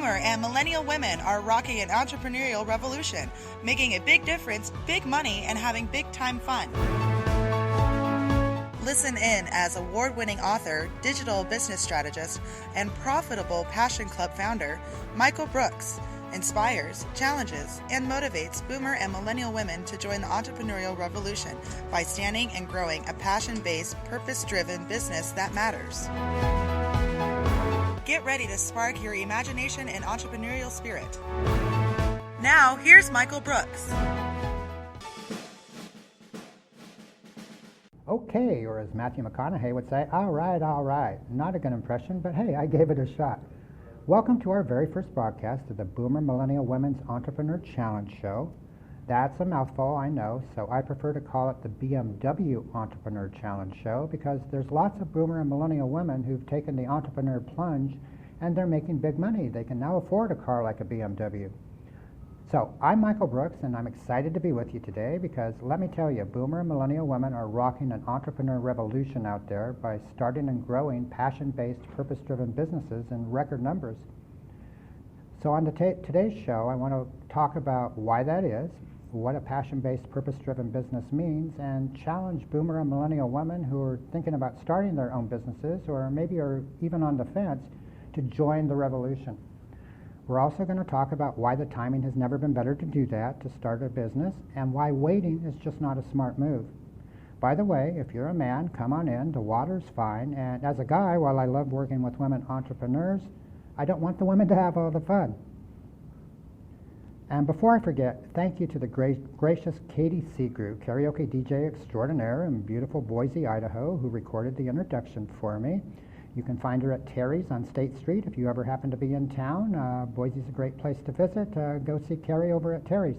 Boomer and Millennial Women are rocking an entrepreneurial revolution, making a big difference, big money, and having big-time fun. Listen in as award-winning author, digital business strategist, and profitable Passion Club founder, Michael Brooks, inspires, challenges, and motivates Boomer and Millennial women to join the entrepreneurial revolution by standing and growing a passion-based, purpose-driven business that matters. Get ready to spark your imagination and entrepreneurial spirit. Now, here's Michael Brooks. Okay, or as Matthew McConaughey would say, all right. Not a good impression, but hey, I gave it a shot. Welcome to our very first broadcast of the Boomer Millennial Women's Entrepreneur Challenge Show. That's a mouthful, I know, so I prefer to call it the BMW Entrepreneur Challenge Show because there's lots of Boomer and Millennial women who've taken the entrepreneur plunge and they're making big money. They can now afford a car like a BMW. So I'm Michael Brooks, and I'm excited to be with you today because let me tell you, Boomer and Millennial women are rocking an entrepreneur revolution out there by starting and growing passion-based, purpose-driven businesses in record numbers. So on today's show, I want to talk about why that is, what a passion-based, purpose-driven business means, and challenge Boomer and Millennial women who are thinking about starting their own businesses or maybe are even on the fence to join the revolution. We're also going to talk about why the timing has never been better to do that, to start a business, and why waiting is just not a smart move. By the way, if you're a man, come on in. The water's fine. And as a guy, while I love working with women entrepreneurs, I don't want the women to have all the fun. And before I forget, thank you to the gracious Katie Seagrew, karaoke DJ extraordinaire in beautiful Boise, Idaho, who recorded the introduction for me. You can find her at Terry's on State Street if you ever happen to be in town. Boise's a great place to visit. Go see Carrie over at Terry's.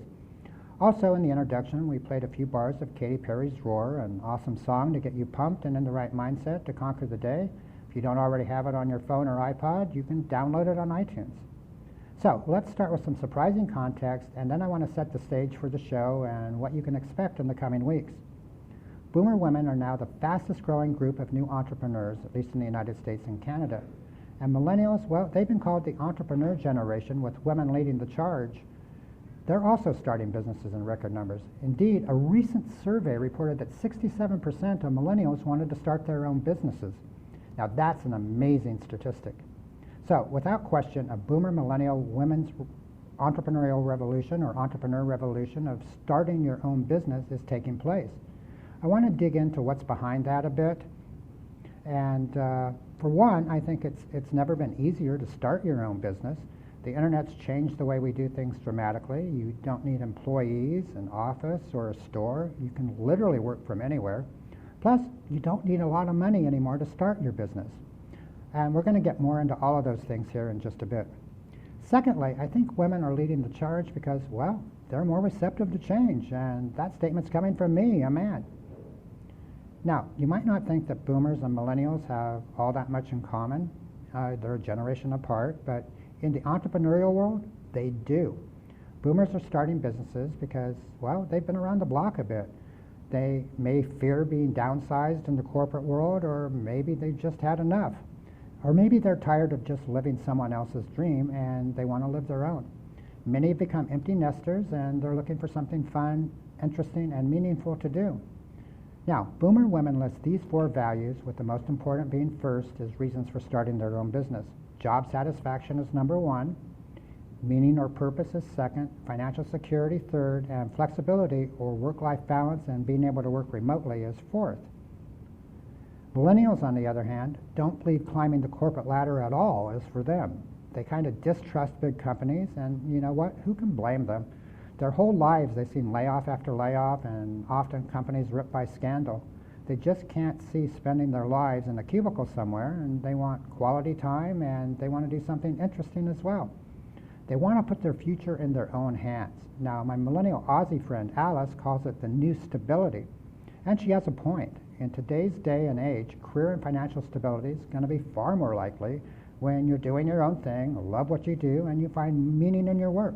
Also in the introduction, we played a few bars of Katy Perry's Roar, an awesome song to get you pumped and in the right mindset to conquer the day. If you don't already have it on your phone or iPod, you can download it on iTunes. So let's start with some surprising context, and then I want to set the stage for the show and what you can expect in the coming weeks. Boomer women are now the fastest growing group of new entrepreneurs, at least in the United States and Canada. And millennials, well, they've been called the entrepreneur generation with women leading the charge. They're also starting businesses in record numbers. Indeed, a recent survey reported that 67% of millennials wanted to start their own businesses. Now that's an amazing statistic. So without question, a Boomer Millennial women's entrepreneurial revolution or entrepreneur revolution of starting your own business is taking place. I want to dig into what's behind that a bit. And for one, I think it's never been easier to start your own business. The internet's changed the way we do things dramatically. You don't need employees, an office, or a store. You can literally work from anywhere. Plus, you don't need a lot of money anymore to start your business. And we're going to get more into all of those things here in just a bit. Secondly, I think women are leading the charge because, well, they're more receptive to change. And that statement's coming from me, a man. Now, you might not think that boomers and millennials have all that much in common. They're a generation apart, but in the entrepreneurial world, they do. Boomers are starting businesses because, well, they've been around the block a bit. They may fear being downsized in the corporate world, or maybe they've just had enough. Or maybe they're tired of just living someone else's dream and they want to live their own. Many have become empty nesters and they're looking for something fun, interesting, and meaningful to do. Now, Boomer women list these four values, with the most important being first as reasons for starting their own business. Job satisfaction is number one, meaning or purpose is second, financial security third, and flexibility or work-life balance and being able to work remotely is fourth. Millennials, on the other hand, don't believe climbing the corporate ladder at all is for them. They kind of distrust big companies, and you know what? Who can blame them? Their whole lives they've seen layoff after layoff, and often companies ripped by scandal. They just can't see spending their lives in a cubicle somewhere, and they want quality time, and they want to do something interesting as well. They want to put their future in their own hands. Now, my millennial Aussie friend Alice calls it the new stability, and she has a point. In today's day and age, career and financial stability is going to be far more likely when you're doing your own thing, love what you do, and you find meaning in your work.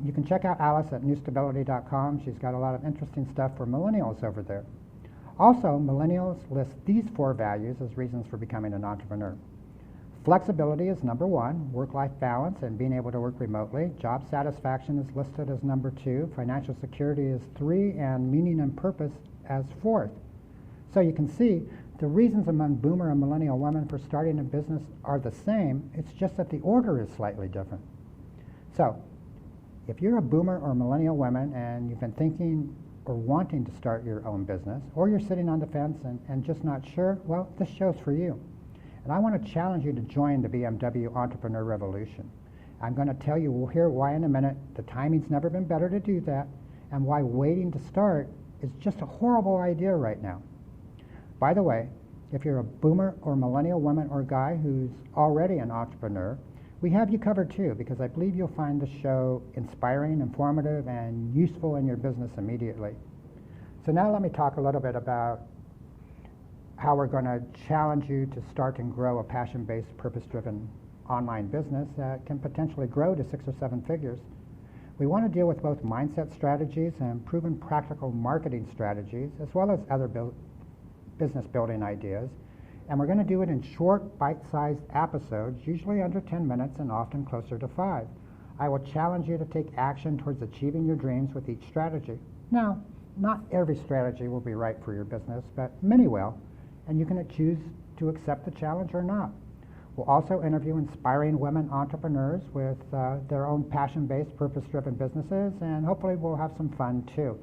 You can check out Alice at newstability.com. She's got a lot of interesting stuff for millennials over there. Also, millennials list these four values as reasons for becoming an entrepreneur. Flexibility is number one, work-life balance and being able to work remotely. Job satisfaction is listed as number two, financial security is three, and meaning and purpose as fourth. So you can see the reasons among boomer and millennial women for starting a business are the same, it's just that the order is slightly different. So if you're a boomer or millennial woman and you've been thinking or wanting to start your own business, or you're sitting on the fence and just not sure, well, this show's for you. And I want to challenge you to join the BMW Entrepreneur Revolution. I'm going to tell you, we'll hear why in a minute, the timing's never been better to do that, and why waiting to start is just a horrible idea right now. By the way, if you're a boomer or millennial woman or guy who's already an entrepreneur, we have you covered too, because I believe you'll find the show inspiring, informative, and useful in your business immediately. So now let me talk a little bit about how we're going to challenge you to start and grow a passion-based, purpose-driven online business that can potentially grow to 6 or 7 figures. We want to deal with both mindset strategies and proven practical marketing strategies, as well as other business building ideas. And we're going to do it in short, bite-sized episodes, usually under 10 minutes and often closer to 5. I will challenge you to take action towards achieving your dreams with each strategy. Now, not every strategy will be right for your business, but many will, and you can choose to accept the challenge or not. We'll also interview inspiring women entrepreneurs with their own passion-based, purpose-driven businesses, and hopefully we'll have some fun too.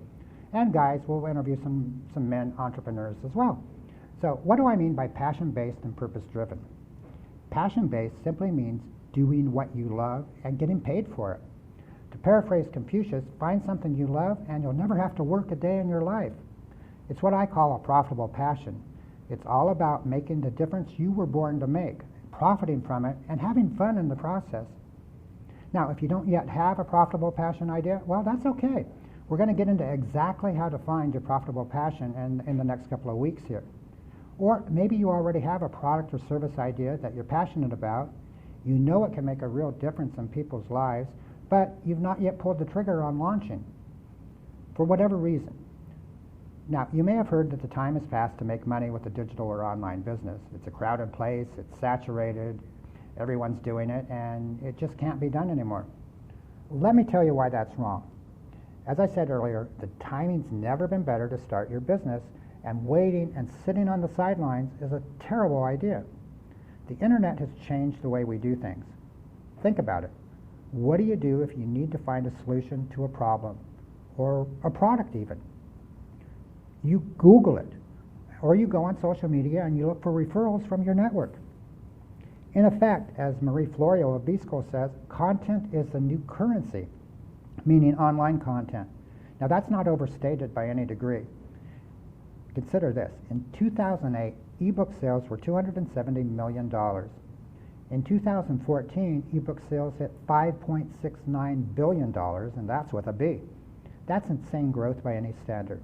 And guys, we'll interview some men entrepreneurs as well. So what do I mean by passion-based and purpose-driven? Passion-based simply means doing what you love and getting paid for it. To paraphrase Confucius, find something you love and you'll never have to work a day in your life. It's what I call a profitable passion. It's all about making the difference you were born to make, profiting from it, and having fun in the process. Now, if you don't yet have a profitable passion idea, well, that's okay. We're going to get into exactly how to find your profitable passion in the next couple of weeks here. Or maybe you already have a product or service idea that you're passionate about. You know it can make a real difference in people's lives, but you've not yet pulled the trigger on launching, for whatever reason. Now, you may have heard that the time has passed to make money with a digital or online business. It's a crowded place, it's saturated, everyone's doing it, and it just can't be done anymore. Let me tell you why that's wrong. As I said earlier, the timing's never been better to start your business, and waiting and sitting on the sidelines is a terrible idea. The internet has changed the way we do things. Think about it. What do you do if you need to find a solution to a problem, or a product even? You Google it, or you go on social media and you look for referrals from your network. In effect, as Marie Florio of B-School says, content is the new currency, meaning online content. Now that's not overstated by any degree. Consider this. In 2008, ebook sales were $270 million. In 2014, ebook sales hit $5.69 billion, and that's with a B. That's insane growth by any standard.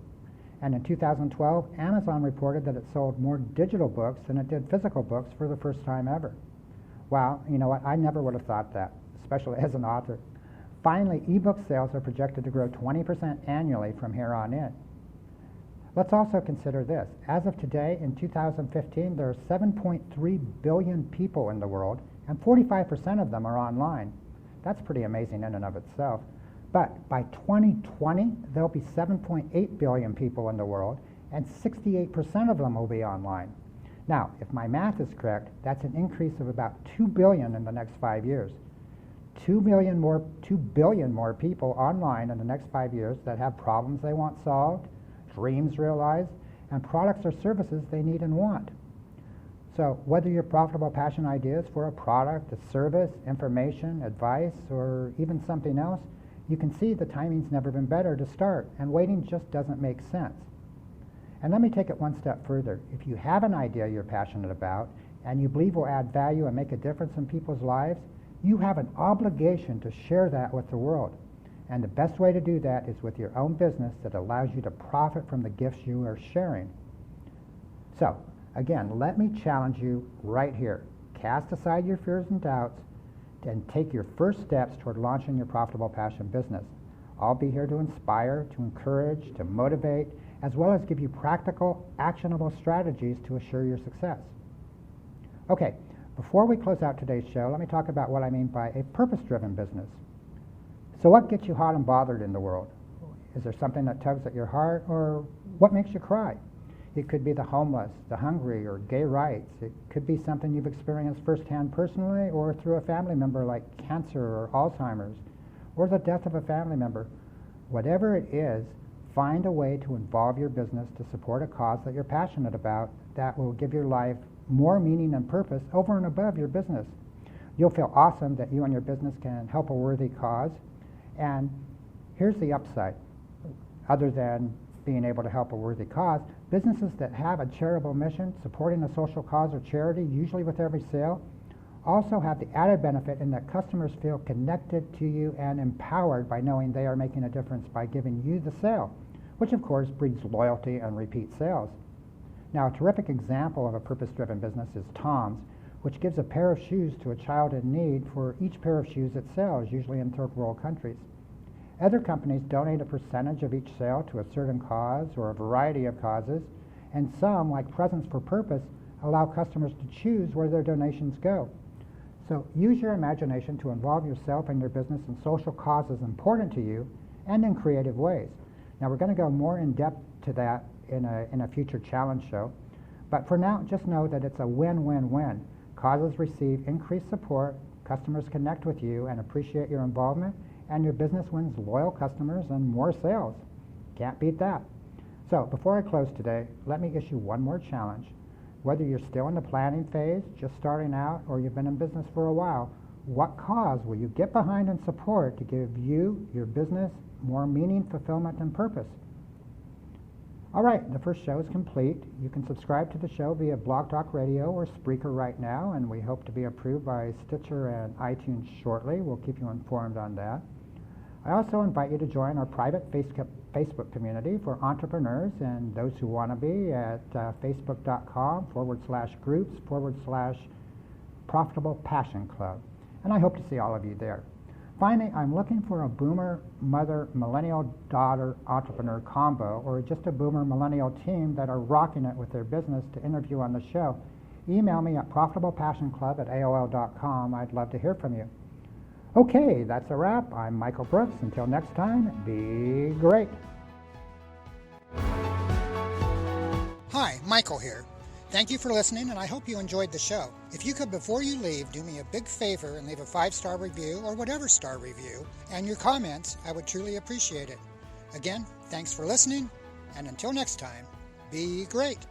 And in 2012, Amazon reported that it sold more digital books than it did physical books for the first time ever. Wow, you know what? I never would have thought that, especially as an author. Finally, ebook sales are projected to grow 20% annually from here on in. Let's also consider this. As of today, in 2015, there are 7.3 billion people in the world, and 45% of them are online. That's pretty amazing in and of itself. But by 2020, there'll be 7.8 billion people in the world, and 68% of them will be online. Now, if my math is correct, that's an increase of about 2 billion in the next 5 years. 2 billion more people online in the next 5 years that have problems they want solved, dreams realized, and products or services they need and want. So whether your profitable passion idea is for a product, a service, information, advice, or even something else, you can see the timing's never been better to start, and waiting just doesn't make sense. And let me take it one step further. If you have an idea you're passionate about, and you believe will add value and make a difference in people's lives, you have an obligation to share that with the world. And the best way to do that is with your own business that allows you to profit from the gifts you are sharing. So, again, let me challenge you right here. Cast aside your fears and doubts and take your first steps toward launching your profitable passion business. I'll be here to inspire, to encourage, to motivate, as well as give you practical, actionable strategies to assure your success. Okay, Before we close out today's show, let me talk about what I mean by a purpose-driven business. So what gets you hot and bothered in the world? Is there something that tugs at your heart, or what makes you cry? It could be the homeless, the hungry, or gay rights. It could be something you've experienced firsthand personally or through a family member like cancer or Alzheimer's, or the death of a family member. Whatever it is, find a way to involve your business to support a cause that you're passionate about that will give your life more meaning and purpose over and above your business. You'll feel awesome that you and your business can help a worthy cause. And here's the upside. Other than being able to help a worthy cause, businesses that have a charitable mission, supporting a social cause or charity, usually with every sale, also have the added benefit in that customers feel connected to you and empowered by knowing they are making a difference by giving you the sale, which of course breeds loyalty and repeat sales. Now, a terrific example of a purpose-driven business is Tom's, which gives a pair of shoes to a child in need for each pair of shoes it sells, usually in third world countries. Other companies donate a percentage of each sale to a certain cause or a variety of causes, and some, like Presents for Purpose, allow customers to choose where their donations go. So use your imagination to involve yourself and your business in social causes important to you and in creative ways. Now, we're going to go more in depth to that in a future challenge show, but for now, just know that it's a win-win-win. Causes receive increased support, customers connect with you and appreciate your involvement, and your business wins loyal customers and more sales. Can't beat that. So before I close today, let me issue one more challenge. Whether you're still in the planning phase, just starting out, or you've been in business for a while, what cause will you get behind and support to give you, your business, more meaning, fulfillment, and purpose? All right, the first show is complete. You can subscribe to the show via Blog Talk Radio or Spreaker right now, and we hope to be approved by Stitcher and iTunes shortly. We'll keep you informed on that. I also invite you to join our private Facebook community for entrepreneurs and those who want to be at facebook.com/groups/Profitable Passion Club. And I hope to see all of you there. Finally, I'm looking for a boomer mother millennial daughter entrepreneur combo, or just a boomer millennial team that are rocking it with their business to interview on the show. Email me at profitablepassionclub@aol.com. I'd love to hear from you. Okay, that's a wrap. I'm Michael Brooks. Until next time, be great. Hi, Michael here. Thank you for listening, and I hope you enjoyed the show. If you could, before you leave, do me a big favor and leave a 5-star review or whatever star review, and your comments, I would truly appreciate it. Again, thanks for listening, and until next time, be great.